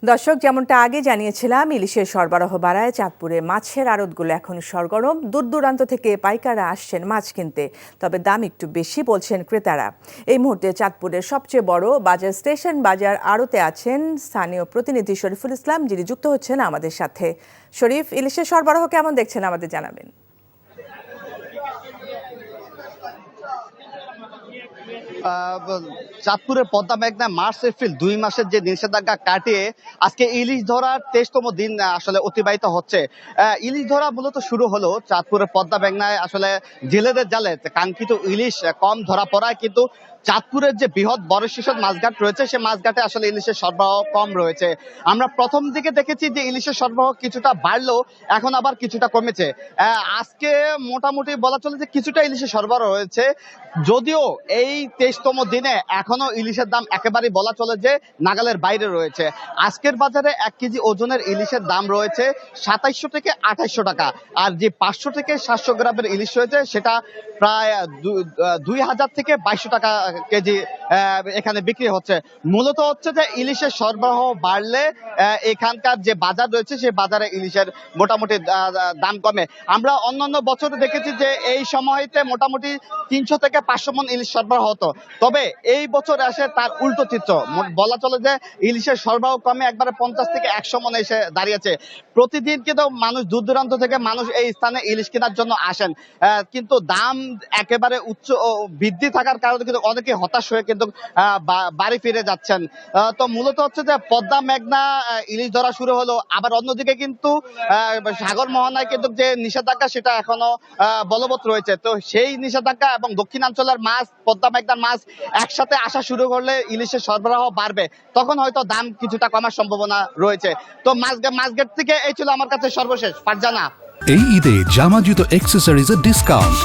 দর্শক, যেমনটা আগে জানিয়েছিলাম, ইলিশের সরবরাহ বাড়ায় চাঁদপুরে মাছের আড়তগুলো এখন সরগরম। দূর দূরান্ত থেকে পাইকাররা আসছেন মাছ কিনতে, তবে দাম একটু বেশি বলছেন ক্রেতারা। এই মুহূর্তে চাঁদপুরের সবচেয়ে বড় বাজার স্টেশন বাজার আড়তে আছেন স্থানীয় প্রতিনিধি শরীফুল ইসলাম, যিনি যুক্ত হচ্ছেন আমাদের সাথে। শরীফ, ইলিশের সরবরাহ কেমন দেখছেন আমাদের জানাবেন। চাঁদপুরের পদ্মা মেঘনায় মার্চ এপ্রিল 2 মাসের যে নিষেধাজ্ঞা কাটিয়ে আজকে ইলিশ ধরার 23তম দিন আসলে অতিবাহিত হচ্ছে। ইলিশ ধরা মূলত শুরু হলো চাঁদপুরের পদ্মা মেঘনায় আসলে জেলেদের জালে কাঙ্ক্ষিত ইলিশ কম ধরা পড়ায় কিন্তু চাঁদপুরের যে বৃহৎ বড় শিশর মাছঘাট রয়েছে সে মাছঘাটে আসলে ইলিশের সরবরাহ কম রয়েছে। আমরা প্রথম দিকে দেখেছি যে ইলিশের সরবরাহ কিছুটা বাড়লো, এখন আবার কিছুটা কমেছে। আজকে মোটামুটি বলা চলে যে কিছুটা ইলিশের সরবরাহ রয়েছে, যদিও এই 23তম দিনে এখনো ইলিশের দাম একেবারেই বলা চলে যে নাগালের বাইরে রয়েছে। আজকের বাজারে 1 কেজি ওজনের ইলিশের দাম রয়েছে 2700 থেকে 2800 টাকা, আর যে 500 থেকে 700 গ্রামের ইলিশ রয়েছে সেটা প্রায় 2000 থেকে 2200 টাকা কেজি এখানে বিক্রি হচ্ছে। মূলত হচ্ছে যে ইলিশের সরবরাহ বাড়লে এখানকার যে বাজার রয়েছে সেই বাজারে ইলিশের মোটামুটি দাম কমে। আমরা অন্যান্য বছরে দেখেছি যে এই সময়তে মোটামুটি 300 থেকে 500 মন ইলিশ সরবরাহ হতো, তবে এই বছর আসে তার উল্টো চিত্র। বলা চলে যে ইলিশের সরবরাহ কমে একবারে 50 থেকে 100 মন এসে দাঁড়িয়েছে। প্রতিদিন কিন্তু মানুষ দূর দূরান্ত থেকে মানুষ এই স্থানে ইলিশ কেনার জন্য আসেন, কিন্তু দাম একেবারে উচ্চ বৃদ্ধি থাকার কারণে কিন্তু অনেকে হতাশ হয়ে কিন্তু বাড়ি ফিরে যাচ্ছেন। তো মূলত হচ্ছে যে পদ্মা মেঘনা ইলিশ ধরা শুরু হলো, আবার অন্যদিকে কিন্তু সাগর মোহনায় কিন্তু যে নিষেধাজ্ঞা সেটা এখনো বলবৎ রয়েছে। তো সেই নিষেধাজ্ঞা এবং দক্ষিণাঞ্চলের মাছ, পদ্মা মেঘনার মাছ একসাথে আসা শুরু করলে ইলিশের সরবরাহ বাড়বে, তখন হয়তো দাম কিছুটা কমার সম্ভাবনা রয়েছে। তো মাছঘাট থেকে এই ছিল আমার কাছে সর্বশেষ। ফারজানা, এই ঈদে জামা জুতো অ্যাক্সেসরিজের ডিসকাউন্ট।